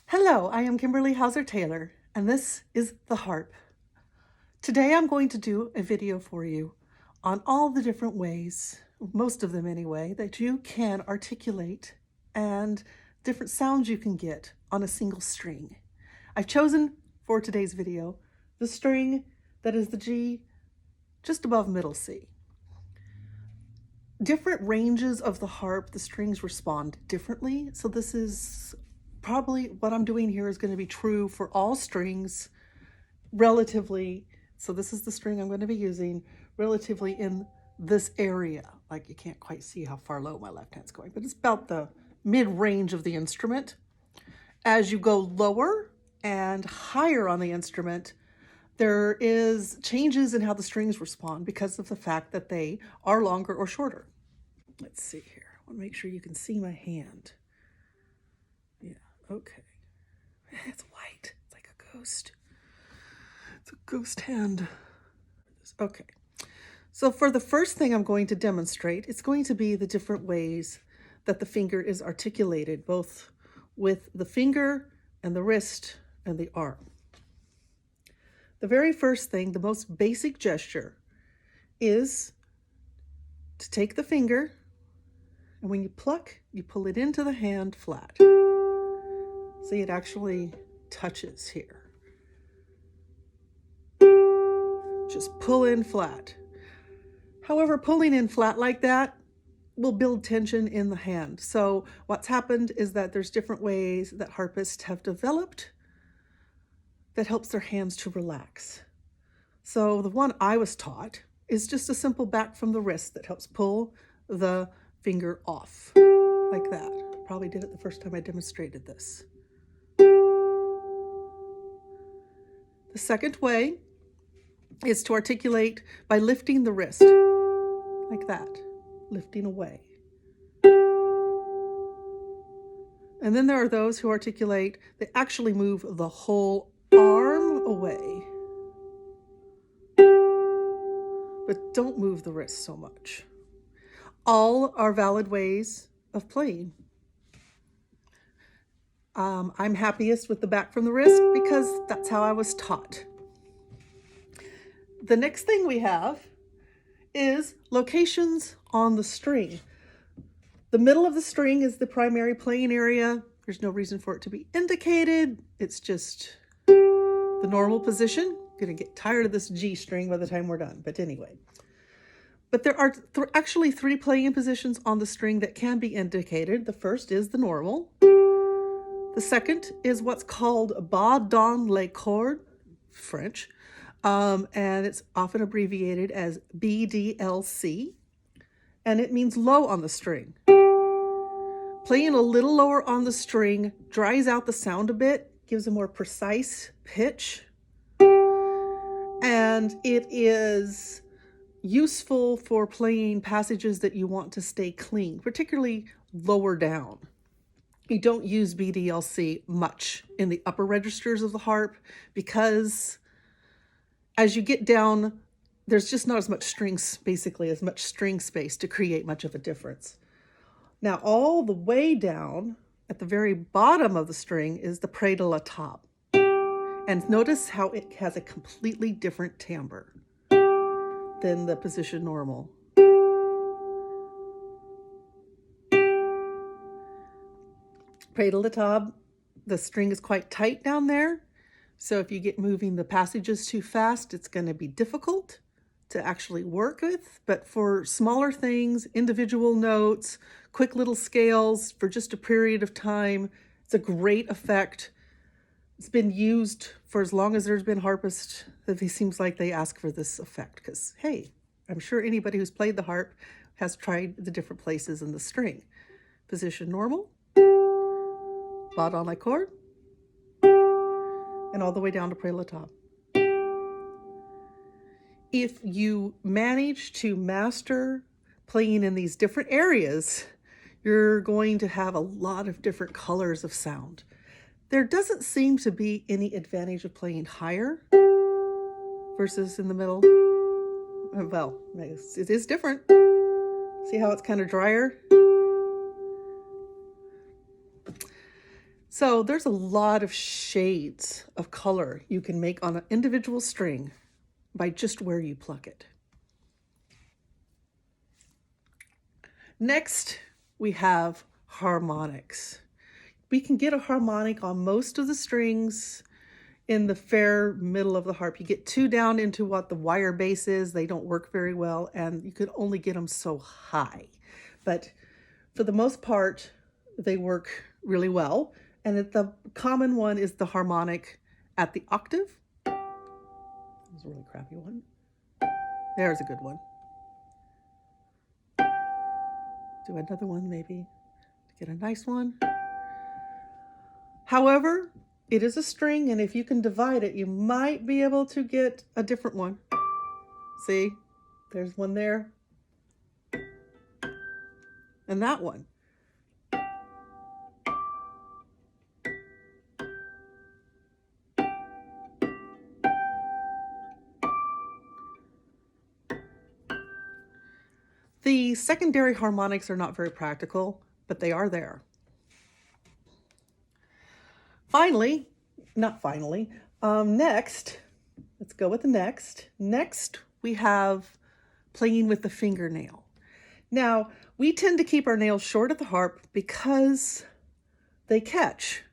Hello, I am Kimberly Hauser-Taylor, and this is the harp. Today I'm going to do a video for you on all the different ways, most of them anyway, that you can articulate and different sounds you can get on a single string. I've chosen for today's video the string that is the G just above middle C. Different ranges of the harp, the strings respond differently, so this is probably what I'm doing here is going to be true for all strings relatively. So this is the string I'm going to be using relatively in this area. Like you can't quite see how far low my left hand's going, but it's about the mid-range of the instrument. As you go lower and higher on the instrument, there is changes in how the strings respond because of the fact that they are longer or shorter. Let's see here. I want to make sure you can see my hand. Yeah, okay. It's white. It's like a ghost. It's a ghost hand. Okay. So for the first thing I'm going to demonstrate, it's going to be the different ways that the finger is articulated, both with the finger and the wrist and the arm. The very first thing, the most basic gesture, is to take the finger, and when you pluck, you pull it into the hand flat. See, it actually touches here. Just pull in flat. However, pulling in flat like that will build tension in the hand. So what's happened is that there's different ways that harpists have developed that helps their hands to relax. So the one I was taught is just a simple back from the wrist that helps pull the finger off like that. Probably did it the first time I demonstrated this. The second way is to articulate by lifting the wrist like that, lifting away. And then there are those who articulate, they actually move the whole arm away, but don't move the wrist so much. All are valid ways of playing. I'm happiest with the back from the wrist because that's how I was taught. The next thing we have is locations on the string. The middle of the string is the primary playing area. There's no reason for it to be indicated. It's just the normal position. I'm gonna get tired of this G string by the time we're done, but anyway. But there are actually three playing positions on the string that can be indicated. The first is the normal. The second is what's called bas dans les cordes, French, and it's often abbreviated as BDLC, and it means low on the string. Playing a little lower on the string dries out the sound a bit, gives a more precise pitch, and it is useful for playing passages that you want to stay clean, particularly lower down. You don't use BDLC much in the upper registers of the harp because as you get down, there's just not as much strings, basically as much string space to create much of a difference. Now, all the way down at the very bottom of the string is the près de la table. And notice how it has a completely different timbre than the position normal. Près de la table, the string is quite tight down there. So if you get moving the passages too fast, it's going to be difficult to actually work with. But for smaller things, individual notes, quick little scales for just a period of time, it's a great effect. It's been used for as long as there's been harpists. It seems like they ask for this effect because, hey, I'm sure anybody who's played the harp has tried the different places in the string. Position normal, bas dans les cordes, and all the way down to près de la table. If you manage to master playing in these different areas, you're going to have a lot of different colors of sound. There doesn't seem to be any advantage of playing higher versus in the middle. Well, it is different. See how it's kind of drier? So there's a lot of shades of color you can make on an individual string by just where you pluck it. Next, we have harmonics. We can get a harmonic on most of the strings in the fair middle of the harp. You get too down into what the wire bass is, they don't work very well, and you can only get them so high. But for the most part, they work really well. And the common one is the harmonic at the octave. That was a really crappy one. There's a good one. Do another one maybe to get a nice one. However, it is a string, and if you can divide it, you might be able to get a different one. See, there's one there. And that one. The secondary harmonics are not very practical, but they are there. Finally, next, let's go with the next. Next, we have playing with the fingernail. Now, we tend to keep our nails short at the harp because they catch,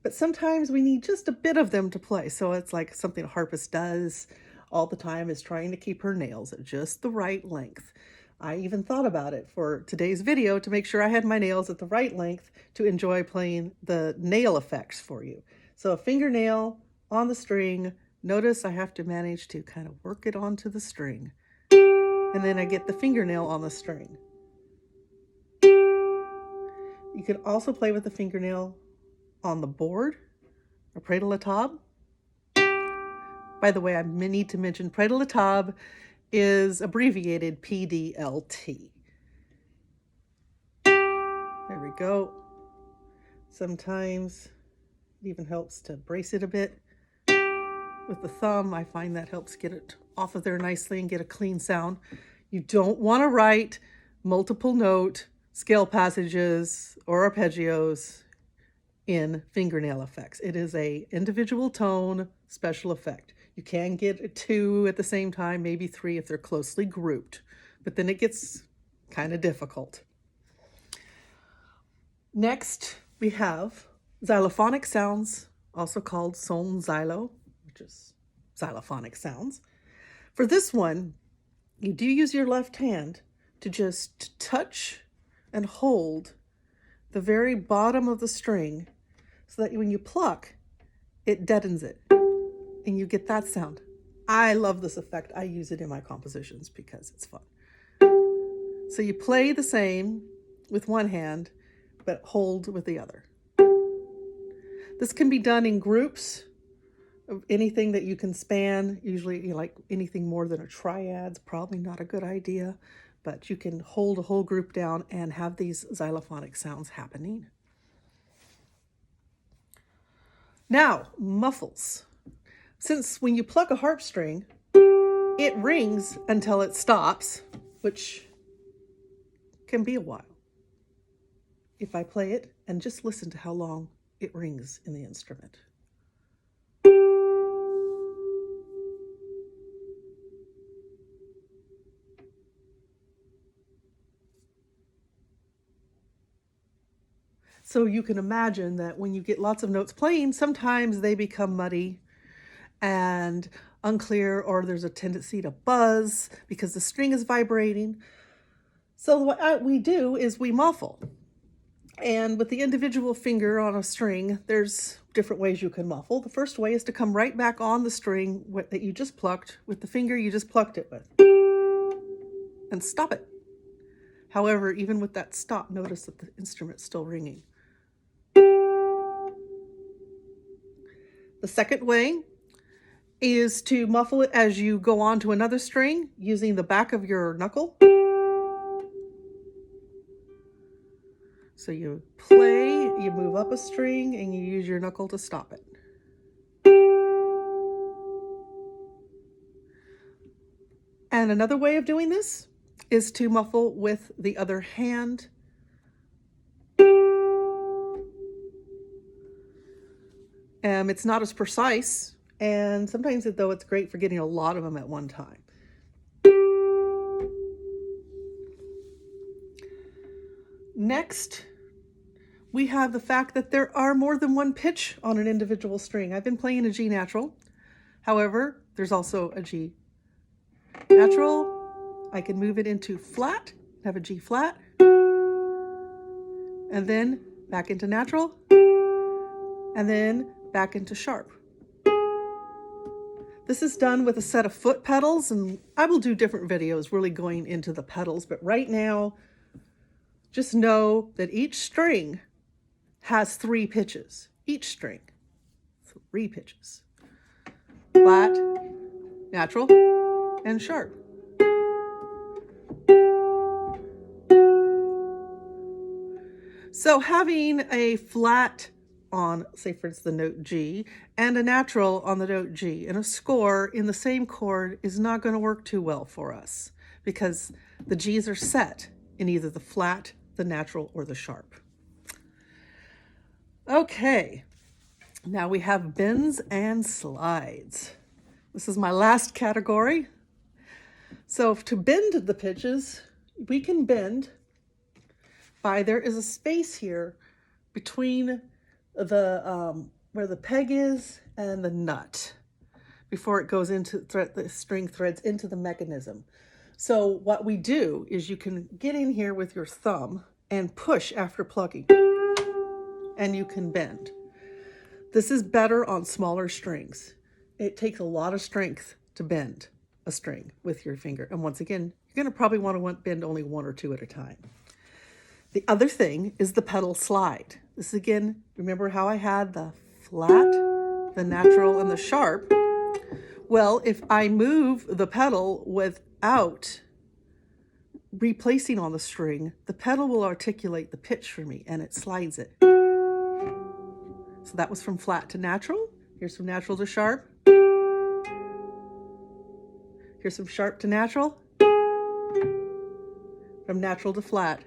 but sometimes we need just a bit of them to play. So it's like something a harpist does all the time, is trying to keep her nails at just the right length. I even thought about it for today's video to make sure I had my nails at the right length to enjoy playing the nail effects for you. So a fingernail on the string. Notice I have to manage to kind of work it onto the string. And then I get the fingernail on the string. You can also play with the fingernail on the board or près de la table. By the way, I need to mention près de la table is abbreviated PDLT. There we go. Sometimes it even helps to brace it a bit with the thumb. I find that helps get it off of there nicely and get a clean sound. You don't want to write multiple note scale passages or arpeggios in fingernail effects. It is a individual tone special effect. You can get 2 at the same time, maybe 3 if they're closely grouped, but then it gets kind of difficult. Next, we have xylophonic sounds, also called son xylo, which is xylophonic sounds. For this one, you do use your left hand to just touch and hold the very bottom of the string so that when you pluck, it deadens it. And you get that sound. I love this effect. I use it in my compositions because it's fun. So you play the same with one hand, but hold with the other. This can be done in groups of anything that you can span. Usually, like anything more than a triad's probably not a good idea, but you can hold a whole group down and have these xylophonic sounds happening. Now, muffles. Since when you pluck a harp string, it rings until it stops, which can be a while. If I play it and just listen to how long it rings in the instrument. So you can imagine that when you get lots of notes playing, sometimes they become muddy and unclear, or there's a tendency to buzz because the string is vibrating. So what we do is we muffle. And with the individual finger on a string, there's different ways you can muffle. The first way is to come right back on the string that you just plucked with the finger you just plucked it with and stop it. However, even with that stop, notice that the instrument's still ringing. The second way is to muffle it as you go on to another string using the back of your knuckle. So you play, you move up a string, and you use your knuckle to stop it. And another way of doing this is to muffle with the other hand. It's not as precise, and sometimes though it's great for getting a lot of them at one time. Next, we have the fact that there are more than one pitch on an individual string. I've been playing a G natural. However, there's also a G natural. I can move it into flat, have a G flat, and then back into natural, and then back into sharp. This is done with a set of foot pedals, and I will do different videos really going into the pedals, but right now, just know that each string has 3 pitches. Each string, 3 pitches. Flat, natural, and sharp. So having a flat on, say for instance, the note G, and a natural on the note G, and a score in the same chord is not going to work too well for us because the G's are set in either the flat, the natural, or the sharp. Okay, now we have bends and slides. This is my last category. So to bend the pitches, we can bend by, there is a space here between the where the peg is and the nut before it goes into the string threads into the mechanism. So what we do is you can get in here with your thumb and push after plucking, and you can bend. This is better on smaller strings. It takes a lot of strength to bend a string with your finger. And once again, you're going to probably want to bend only 1 or 2 at a time. The other thing is the pedal slide. This again, remember how I had the flat, the natural, and the sharp? Well, if I move the pedal without replacing on the string, the pedal will articulate the pitch for me and it slides it. So that was from flat to natural. Here's from natural to sharp. Here's from sharp to natural. From natural to flat.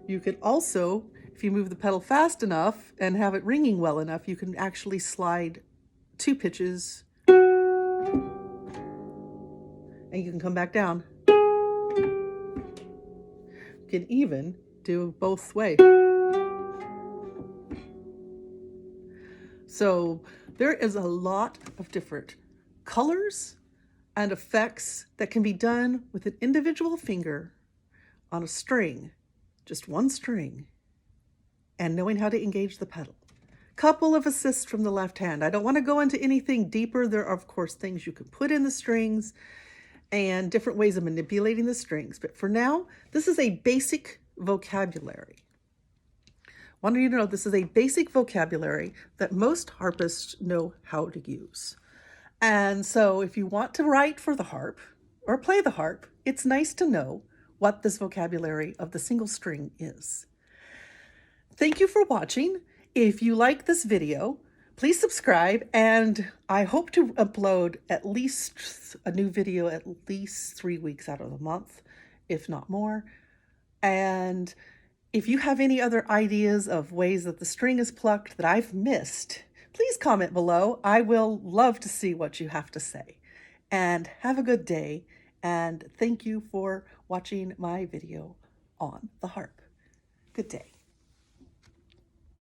You could also, if you move the pedal fast enough and have it ringing well enough, you can actually slide 2 pitches and you can come back down. You can even do both ways. So there is a lot of different colors and effects that can be done with an individual finger on a string, just one string, and knowing how to engage the pedal. Couple of assists from the left hand. I don't want to go into anything deeper. There are, of course, things you can put in the strings and different ways of manipulating the strings. But for now, this is a basic vocabulary. I want you to know this is a basic vocabulary that most harpists know how to use. And so if you want to write for the harp or play the harp, it's nice to know what this vocabulary of the single string is. Thank you for watching. If you like this video, please subscribe, and I hope to upload at least a new video at least 3 weeks out of the month, if not more. And if you have any other ideas of ways that the string is plucked that I've missed, please comment below. I will love to see what you have to say. And have a good day, and thank you for watching my video on the harp. Good day.